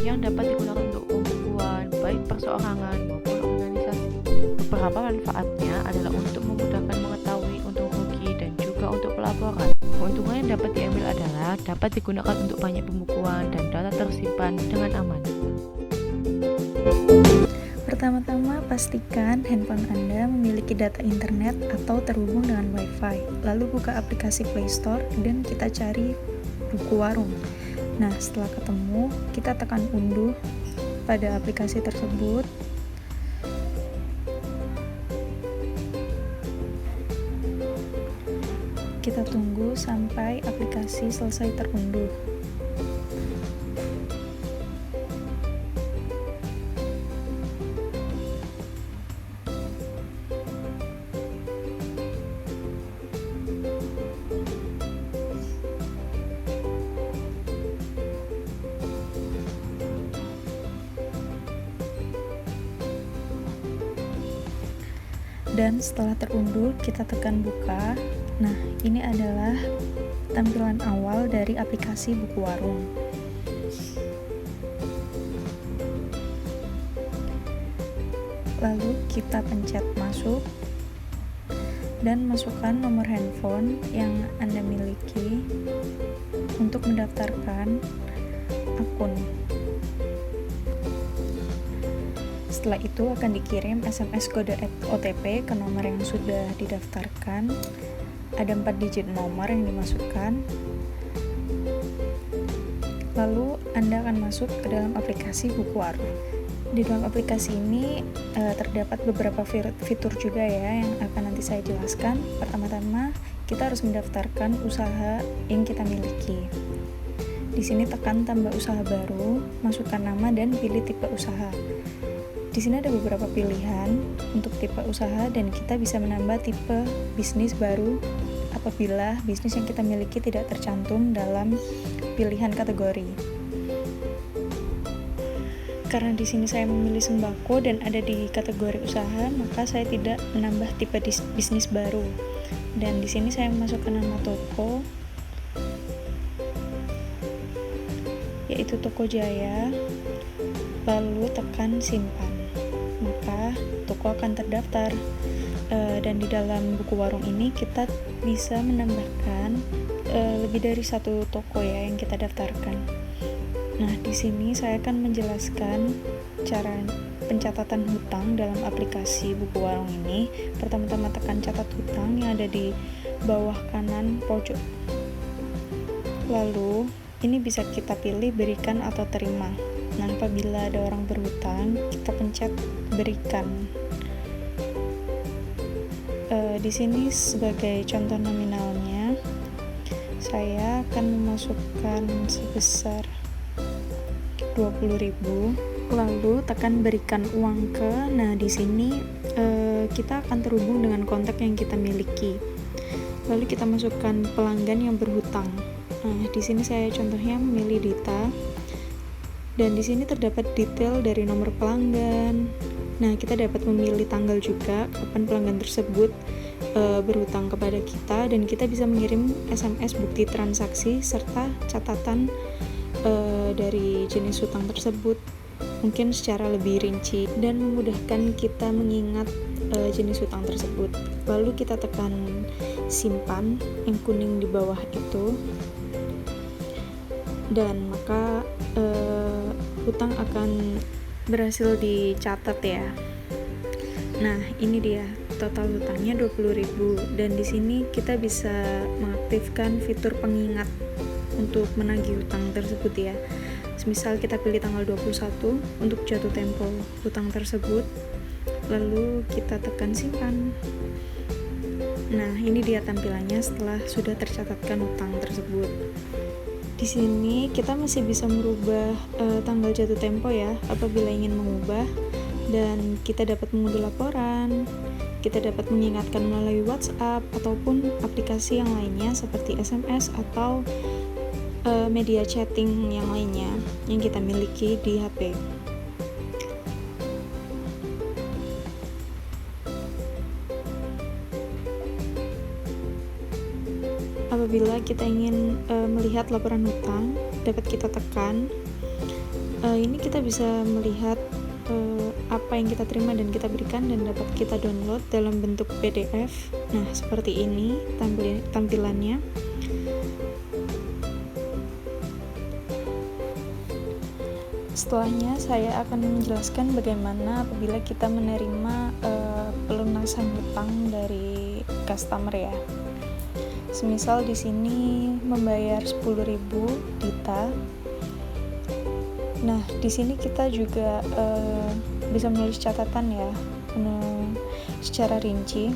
yang dapat digunakan untuk pembukuan baik perseorangan maupun organisasi. Beberapa manfaatnya adalah untuk memudahkan mengetahui untung rugi dan juga untuk pelaporan. Keuntungan yang dapat diambil adalah dapat digunakan untuk banyak pembukuan dan data tersimpan dengan aman. Pertama-tama, pastikan handphone Anda memiliki data internet atau terhubung dengan Wi-Fi. Lalu buka aplikasi Play Store dan kita cari buku warung. Nah, setelah ketemu, kita tekan unduh pada aplikasi tersebut. Kita tunggu sampai aplikasi selesai terunduh. Dan setelah terunduh, kita tekan buka. Nah, ini adalah tampilan awal dari aplikasi buku warung. Lalu kita pencet masuk dan masukkan nomor handphone yang Anda miliki untuk mendaftarkan akun. Setelah itu akan dikirim SMS kode OTP ke nomor yang sudah didaftarkan. Ada 4 digit nomor yang dimasukkan. Lalu Anda akan masuk ke dalam aplikasi buku warung. Di dalam aplikasi ini terdapat beberapa fitur juga ya yang akan nanti saya jelaskan. Pertama-tama kita harus mendaftarkan usaha yang kita miliki. Di sini tekan tambah usaha baru, masukkan nama dan pilih tipe usaha. Di sini ada beberapa pilihan untuk tipe usaha dan kita bisa menambah tipe bisnis baru apabila bisnis yang kita miliki tidak tercantum dalam pilihan kategori. Karena di sini saya memilih sembako dan ada di kategori usaha, maka saya tidak menambah tipe bisnis baru. Dan di sini saya memasukkan nama toko, yaitu Toko Jaya, lalu tekan simpan. Maka toko akan terdaftar. Dan di dalam buku warung ini kita bisa menambahkan lebih dari satu toko ya yang kita daftarkan. Nah, di sini saya akan menjelaskan cara pencatatan hutang dalam aplikasi buku warung ini. Pertama-tama tekan catat hutang yang ada di bawah kanan pojok. Lalu, ini bisa kita pilih berikan atau terima. Nah, apabila ada orang berhutang, kita pencet berikan. Di sini sebagai contoh nominalnya, saya akan memasukkan sebesar 20.000. Lalu tekan berikan uang ke. Nah, di sini kita akan terhubung dengan kontak yang kita miliki. Lalu kita masukkan pelanggan yang berhutang. Nah, di sini saya contohnya memilih Dita. Dan di sini terdapat detail dari nomor pelanggan. Nah, kita dapat memilih tanggal juga kapan pelanggan tersebut berhutang kepada kita, dan kita bisa mengirim SMS bukti transaksi serta catatan dari jenis hutang tersebut mungkin secara lebih rinci dan memudahkan kita mengingat jenis hutang tersebut. Lalu kita tekan simpan yang kuning di bawah itu, dan maka hutang akan berhasil dicatat ya. Nah, ini dia total hutangnya 20.000, dan di sini kita bisa mengaktifkan fitur pengingat untuk menagih hutang tersebut ya. Misal kita pilih tanggal 21 untuk jatuh tempo hutang tersebut, lalu kita tekan simpan. Nah, ini dia tampilannya setelah sudah tercatatkan hutang tersebut. Di sini kita masih bisa merubah tanggal jatuh tempo ya apabila ingin mengubah, dan kita dapat mengunduh laporan, kita dapat mengingatkan melalui WhatsApp ataupun aplikasi yang lainnya seperti SMS atau media chatting yang lainnya yang kita miliki di HP. Apabila kita ingin melihat laporan hutang, dapat kita tekan Ini kita bisa melihat apa yang kita terima dan kita berikan dan dapat kita download dalam bentuk PDF. Nah, seperti ini tampilannya. Setelahnya saya akan menjelaskan bagaimana apabila kita menerima pelunasan hutang dari customer ya. Semisal di sini membayar 10.000 Dita. Nah, di sini kita juga bisa menulis catatan ya, secara rinci,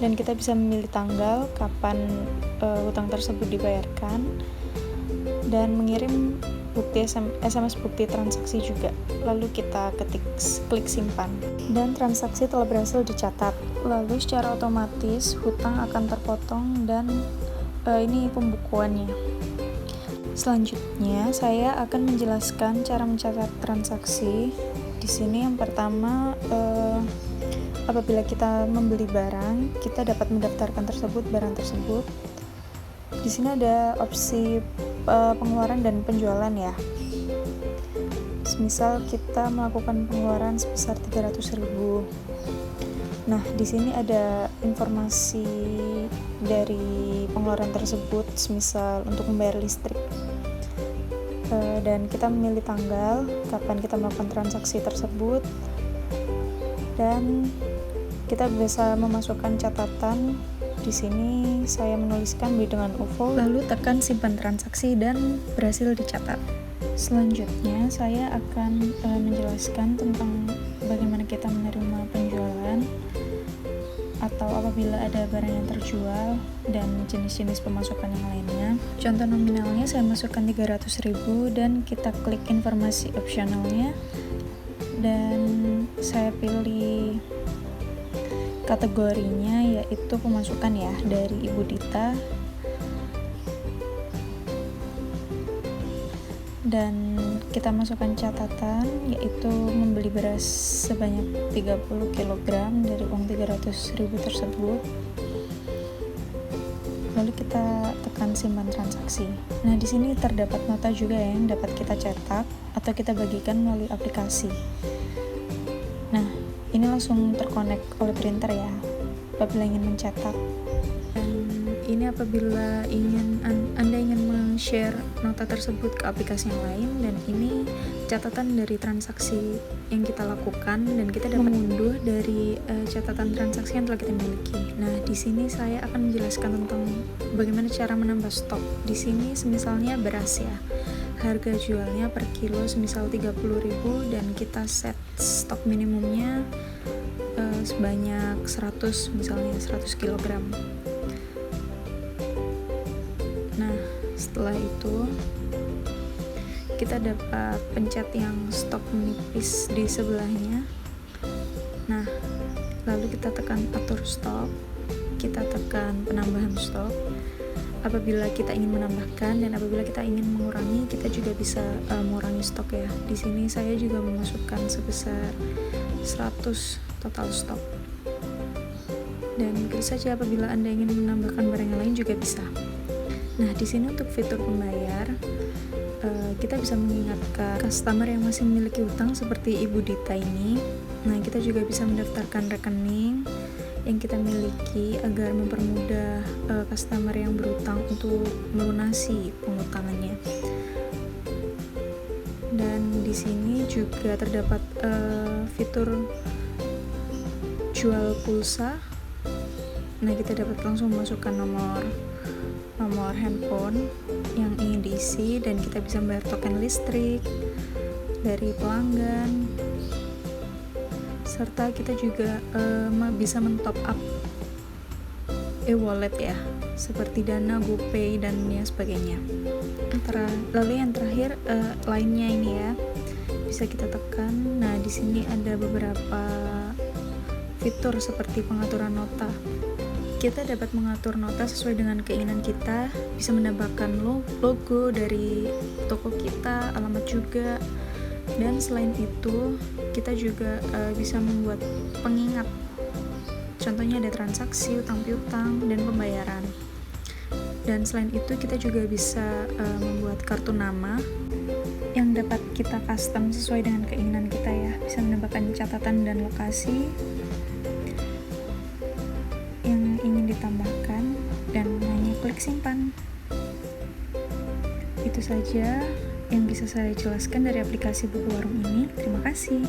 dan kita bisa memilih tanggal kapan hutang tersebut dibayarkan, dan mengirim bukti SMS bukti transaksi juga. Lalu kita klik simpan, dan transaksi telah berhasil dicatat. Lalu secara otomatis hutang akan terpotong dan ini pembukuannya. Selanjutnya, saya akan menjelaskan cara mencatat transaksi. Di sini yang pertama, apabila kita membeli barang, kita dapat mendaftarkan barang tersebut. Di sini ada opsi pengeluaran dan penjualan ya. Misal kita melakukan pengeluaran sebesar 300.000. Nah, di sini ada informasi dari pengeluaran tersebut, misal untuk membayar listrik. Dan kita memilih tanggal kapan kita melakukan transaksi tersebut, dan kita bisa memasukkan catatan. Di sini saya menuliskan beli dengan OVO, lalu tekan simpan transaksi dan berhasil dicatat. Selanjutnya saya akan menjelaskan tentang bagaimana kita menerima penjualan atau apabila ada barang yang terjual dan jenis-jenis pemasukan yang lainnya. Contoh nominalnya saya masukkan 300.000 dan kita klik informasi opsionalnya, dan saya pilih kategorinya yaitu pemasukan ya dari Ibu Dita, dan kita masukkan catatan yaitu membeli beras sebanyak 30 kg dari uang 300.000 tersebut. Lalu kita tekan simpan transaksi. Nah, di sini terdapat nota juga yang dapat kita cetak atau kita bagikan melalui aplikasi. Nah, ini langsung terkonek oleh printer ya apabila ingin mencetak. Dan ini apabila Anda ingin men-share nota tersebut ke aplikasi yang lain, dan ini catatan dari transaksi yang kita lakukan, dan kita dapat mengunduh dari catatan transaksi yang telah kita miliki. Nah, di sini saya akan menjelaskan tentang bagaimana cara menambah stok. Di sini misalnya beras ya, harga jualnya per kilo semisal 30.000 dan kita set stok minimumnya sebanyak 100 kg. Nah, setelah itu kita dapat pencet yang stok menipis di sebelahnya. Nah, lalu kita tekan atur stok, kita tekan penambahan stok apabila kita ingin menambahkan, dan apabila kita ingin mengurangi, kita juga bisa mengurangi stok ya. Di sini saya juga memasukkan sebesar 100 total stok. Dan begitu saja apabila Anda ingin menambahkan barang yang lain juga bisa. Nah, di sini untuk fitur pembayar, kita bisa mengingatkan customer yang masih memiliki hutang seperti Ibu Dita ini. Nah, kita juga bisa mendaftarkan rekening yang kita miliki agar mempermudah customer yang berhutang untuk melunasi penghutangannya. Dan di sini juga terdapat fitur jual pulsa. Nah, kita dapat langsung memasukkan nomor handphone yang ingin diisi, dan kita bisa membayar token listrik dari pelanggan, serta kita juga bisa men-top up e-wallet ya, seperti Dana, GoPay, dan sebagainya. Lalu yang terakhir lainnya ini ya, bisa kita tekan. Nah, di sini ada beberapa fitur seperti pengaturan nota. Kita dapat mengatur nota sesuai dengan keinginan kita, bisa menambahkan logo dari toko kita, alamat juga, dan selain itu kita juga bisa membuat pengingat. Contohnya ada transaksi, utang piutang, dan pembayaran. Dan selain itu kita juga bisa membuat kartu nama yang dapat kita custom sesuai dengan keinginan kita ya. Bisa menambahkan catatan dan lokasi yang ingin ditambahkan dan hanya klik simpan. Itu saja yang bisa saya jelaskan dari aplikasi buku warung ini. Terima kasih.